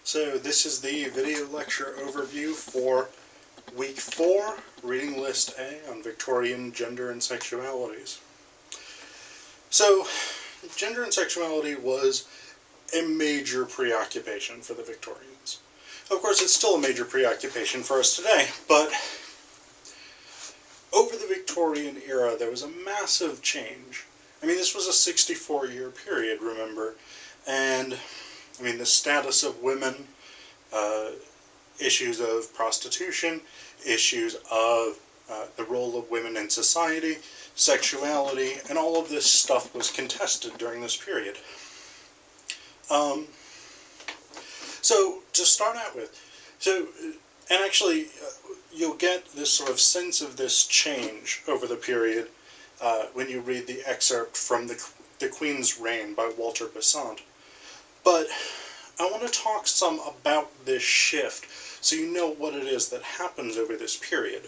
So this is the video lecture overview for Week 4, Reading List A on Victorian Gender and Sexualities. So, gender and sexuality was a major preoccupation for the Victorians. Of course, it's still a major preoccupation for us today, but over the Victorian era, there was a massive change. I mean, this was a 64-year period, remember, and I mean, the status of women, issues of prostitution, issues of the role of women in society, sexuality, and all of this stuff was contested during this period. So, to start out with, and actually, you'll get this sort of sense of this change over the period when you read the excerpt from the Queen's Reign by Walter Besant. But I want to talk some about this shift so you know what it is that happens over this period.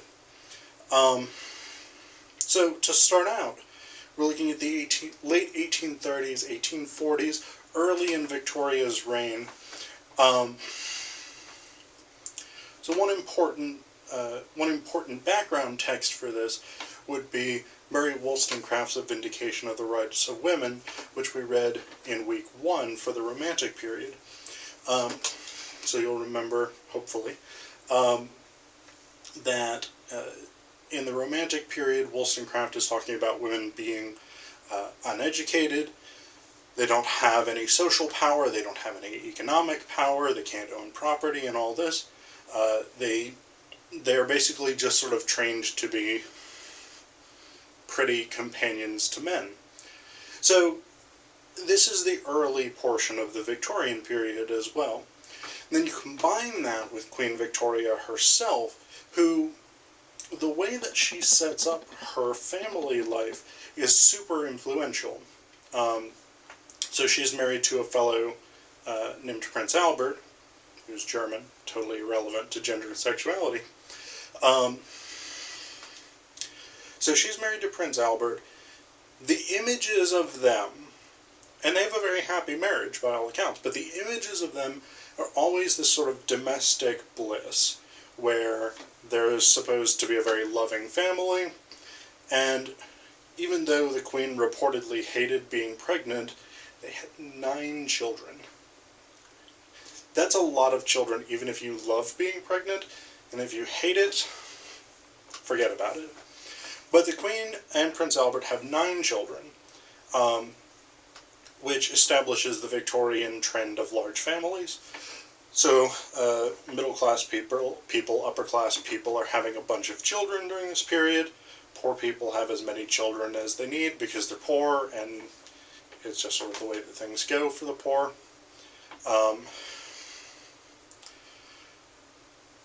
So to start out, we're looking at the late 1830s, 1840s, early in Victoria's reign. So one important background text for this would be Murray Wollstonecraft's A Vindication of the Rights of Women, which we read in Week 1 for the Romantic period. So you'll remember, hopefully, that in the Romantic period, Wollstonecraft is talking about women being uneducated. They don't have any social power, they don't have any economic power, they can't own property and all this. They're basically just sort of trained to be pretty companions to men. So this is the early portion of the Victorian period as well. And then you combine that with Queen Victoria herself, who, the way that she sets up her family life is super influential. So she's married to a fellow named Prince Albert, who's German, totally irrelevant to gender and sexuality. So she's married to Prince Albert. The images of them, and they have a very happy marriage by all accounts, but the images of them are always this sort of domestic bliss, where there is supposed to be a very loving family, and even though the Queen reportedly hated being pregnant, they had 9 children. That's a lot of children, even if you love being pregnant, and if you hate it, forget about it. But the Queen and Prince Albert have 9 children, which establishes the Victorian trend of large families. So middle-class people, upper-class people are having a bunch of children during this period. Poor people have as many children as they need because they're poor, and it's just sort of the way that things go for the poor.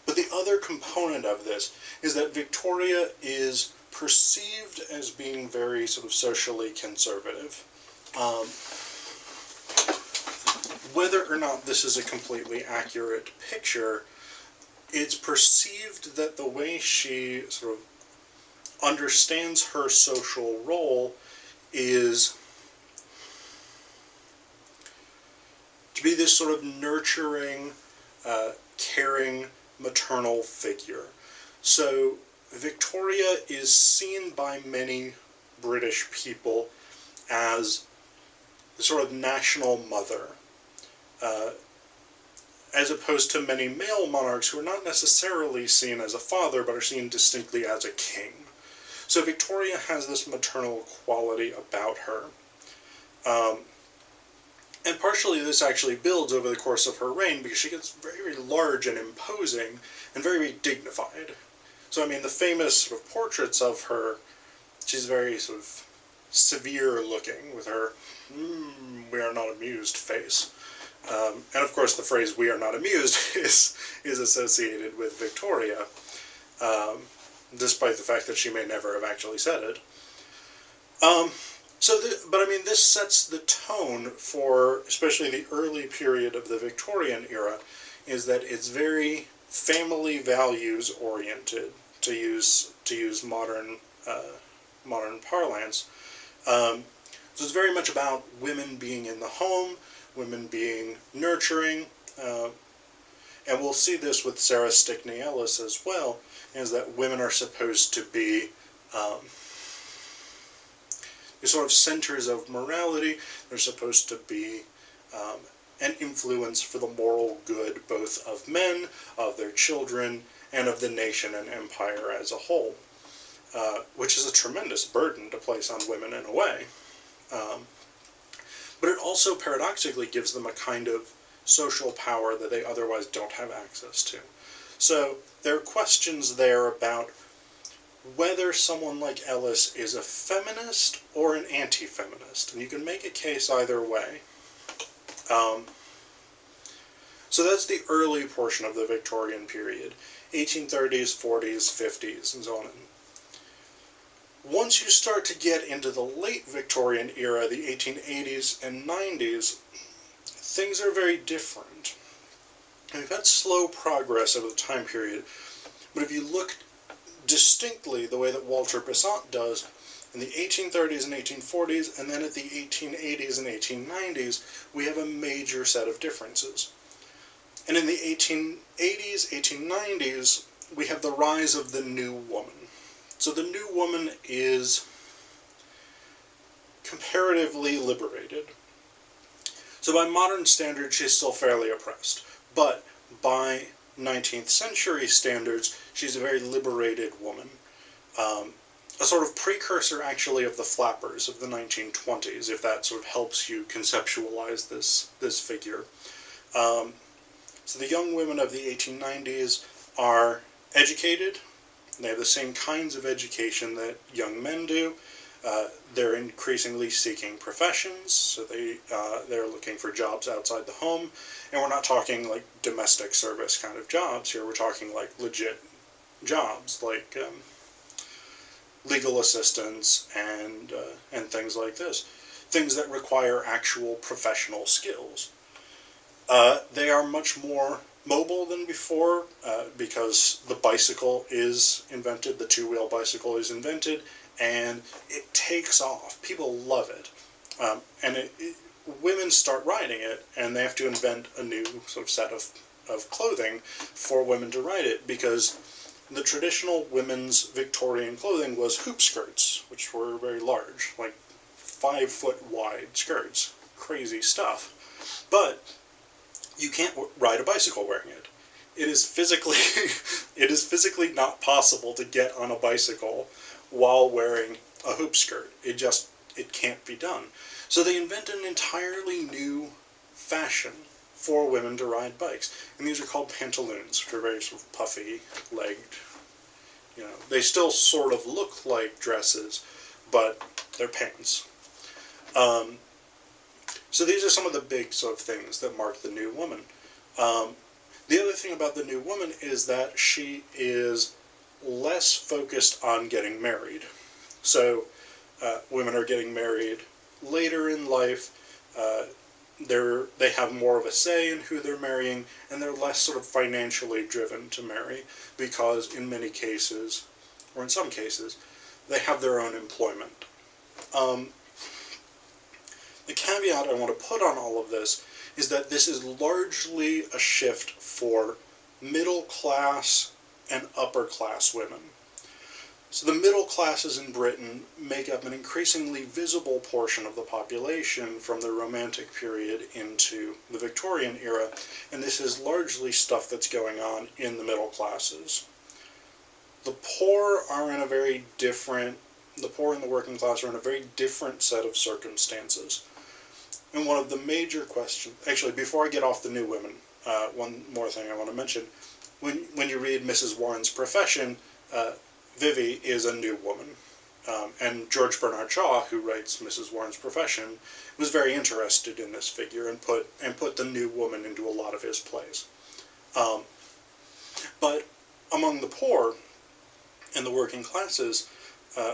But the other component of this is that Victoria is perceived as being very sort of socially conservative. Whether or not this is a completely accurate picture, it's perceived that the way she sort of understands her social role is to be this sort of nurturing, caring, maternal figure. So Victoria is seen by many British people as the sort of national mother, as opposed to many male monarchs who are not necessarily seen as a father, but are seen distinctly as a king. So Victoria has this maternal quality about her. And partially this actually builds over the course of her reign because she gets very, very large and imposing and very, very dignified. So, I mean, the famous sort of portraits of her, she's very sort of severe looking with her we are not amused face. And of course the phrase we are not amused is associated with Victoria, despite the fact that she may never have actually said it. But I mean, this sets the tone for especially the early period of the Victorian era, is that it's very family values oriented, to use modern parlance. So it's very much about women being in the home, women being nurturing, And we'll see this with Sarah Stickney Ellis as well, is that women are supposed to be the sort of centers of morality. They're supposed to be an influence for the moral good both of men, of their children, and of the nation and empire as a whole, which is a tremendous burden to place on women in a way. But it also paradoxically gives them a kind of social power that they otherwise don't have access to. So there are questions there about whether someone like Ellis is a feminist or an anti-feminist, and you can make a case either way. So that's the early portion of the Victorian period, 1830s, 40s, 50s, and so on. Once you start to get into the late Victorian era, the 1880s and 90s, things are very different. And we've had slow progress over the time period, but if you look distinctly the way that Walter Besant does in the 1830s and 1840s, and then at the 1880s and 1890s, we have a major set of differences. And in the 1880s, 1890s, we have the rise of the new woman. So the new woman is comparatively liberated. So by modern standards, she's still fairly oppressed. But by 19th century standards, she's a very liberated woman. A sort of precursor, actually, of the flappers of the 1920s, if that sort of helps you conceptualize this figure. So the young women of the 1890s are educated. They have the same kinds of education that young men do. They're increasingly seeking professions, so they're looking for jobs outside the home. And we're not talking like domestic service kind of jobs here. We're talking like legit jobs, like legal assistance and things like this. Things that require actual professional skills. They are much more mobile than before because the bicycle is invented, the two-wheel bicycle is invented, and it takes off. People love it. And women start riding it, and they have to invent a new sort of set of clothing for women to ride it, because the traditional women's Victorian clothing was hoop skirts, which were very large, like 5-foot wide skirts. Crazy stuff. But you can't ride a bicycle wearing it. It is physically not possible to get on a bicycle while wearing a hoop skirt. It can't be done. So they invent an entirely new fashion for women to ride bikes. And these are called pantaloons, which are very sort of puffy, legged. They still sort of look like dresses, but they're pants. So these are some of the big sort of things that mark the new woman. The other thing about the new woman is that she is less focused on getting married. So women are getting married later in life. They have more of a say in who they're marrying, and they're less sort of financially driven to marry, because in many cases, or in some cases, they have their own employment. The caveat I want to put on all of this is that this is largely a shift for middle class and upper class women. So the middle classes in Britain make up an increasingly visible portion of the population from the Romantic period into the Victorian era, and this is largely stuff that's going on in the middle classes. The poor and the working class are in a very different set of circumstances. And one of the major questions, actually, before I get off the new women, one more thing I want to mention. When you read Mrs. Warren's Profession, Vivie is a new woman. And George Bernard Shaw, who writes Mrs. Warren's Profession, was very interested in this figure and put the new woman into a lot of his plays. But among the poor and the working classes,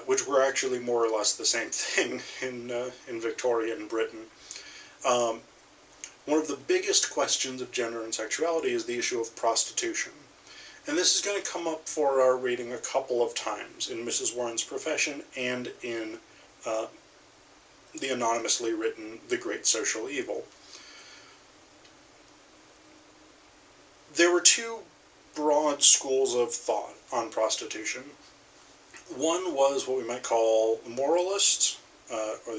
which were actually more or less the same thing in Victorian Britain, one of the biggest questions of gender and sexuality is the issue of prostitution. And this is going to come up for our reading a couple of times in Mrs. Warren's Profession and in the anonymously written The Great Social Evil. there were two broad schools of thought on prostitution. One was what we might call the moralists, or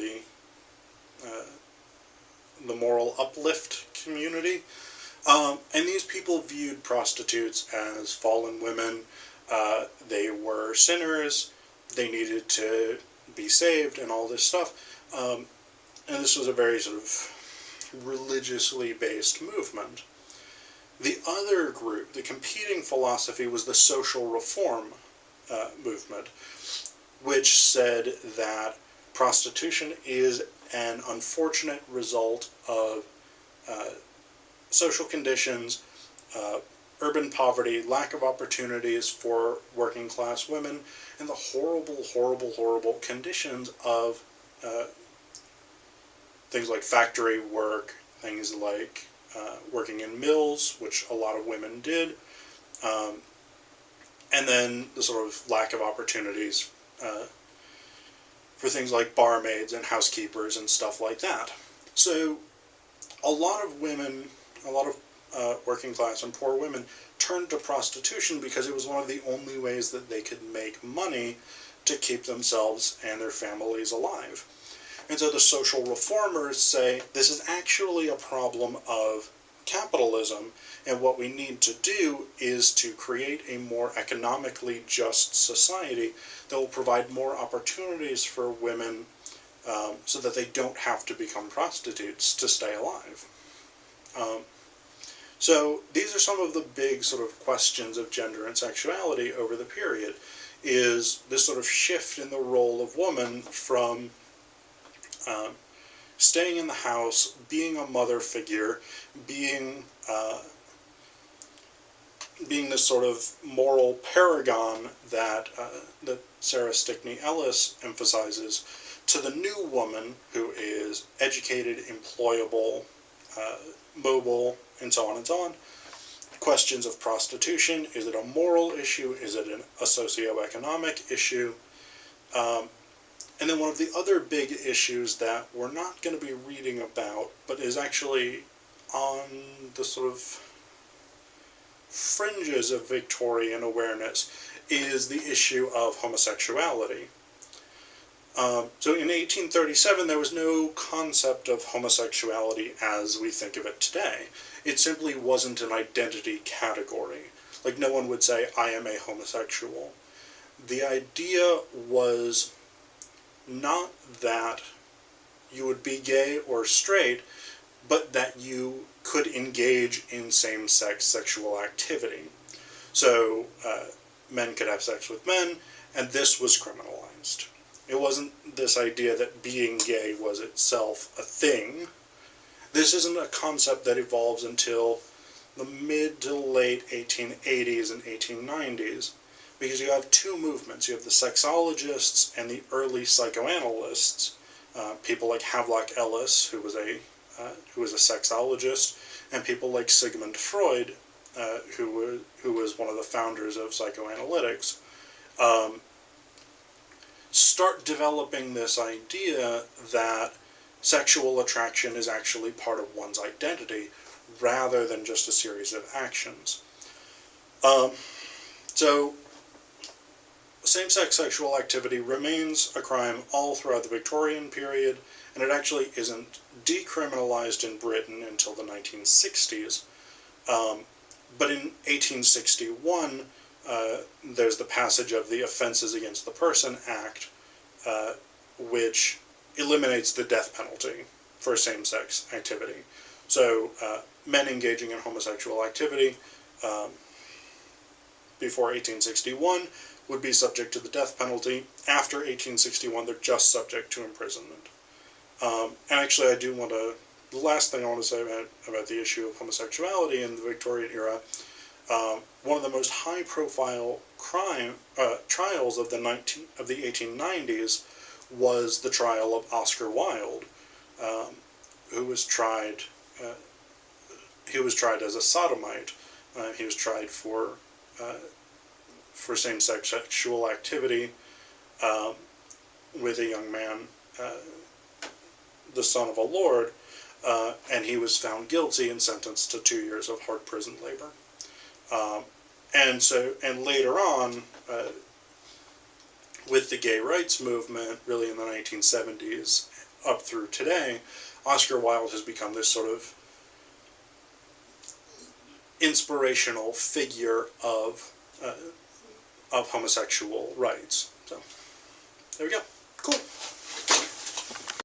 the moral uplift community. And these people viewed prostitutes as fallen women. They were sinners. They needed to be saved and all this stuff. And this was a very sort of religiously based movement. The other group, the competing philosophy, was the social reform movement, which said that prostitution is an unfortunate result of social conditions, urban poverty, lack of opportunities for working class women, and the horrible, horrible, horrible conditions of things like factory work, things like working in mills, which a lot of women did, and then the sort of lack of opportunities for things like barmaids and housekeepers and stuff like that. So a lot of women, a lot of working class and poor women turned to prostitution because it was one of the only ways that they could make money to keep themselves and their families alive. And so the social reformers say this is actually a problem of capitalism, and what we need to do is to create a more economically just society that will provide more opportunities for women so that they don't have to become prostitutes to stay alive. So these are some of the big sort of questions of gender and sexuality over the period, is this sort of shift in the role of woman from staying in the house, being a mother figure, being this sort of moral paragon that that Sarah Stickney Ellis emphasizes, to the new woman who is educated, employable, mobile, and so on and so on. Questions of prostitution: is it a moral issue? Is it a socioeconomic issue? And then one of the other big issues that we're not going to be reading about, but is actually on the sort of fringes of Victorian awareness, is the issue of homosexuality. So in 1837, there was no concept of homosexuality as we think of it today. It simply wasn't an identity category. Like, no one would say, I am a homosexual. The idea was not that you would be gay or straight, but that you could engage in same-sex sexual activity. So men could have sex with men, and this was criminalized. It wasn't this idea that being gay was itself a thing. This isn't a concept that evolves until the mid to late 1880s and 1890s, because you have two movements. You have the sexologists and the early psychoanalysts, people like Havelock Ellis, who was a sexologist, and people like Sigmund Freud, who was one of the founders of psychoanalytics, start developing this idea that sexual attraction is actually part of one's identity, rather than just a series of actions. So same-sex sexual activity remains a crime all throughout the Victorian period, and it actually isn't decriminalized in Britain until the 1960s. But in 1861, there's the passage of the Offenses Against the Person Act, which eliminates the death penalty for same-sex activity. So men engaging in homosexual activity before 1861 would be subject to the death penalty. After 1861, they're just subject to imprisonment. And actually, the last thing I want to say about the issue of homosexuality in the Victorian era, one of the most high-profile trials of the 1890s was the trial of Oscar Wilde, who was tried. He was tried as a sodomite. He was tried for same-sex sexual activity with a young man, the son of a lord, and he was found guilty and sentenced to 2 years of hard prison labor. And later on, with the gay rights movement, really in the 1970s up through today, Oscar Wilde has become this sort of inspirational figure of homosexual rights. So, there we go. Cool.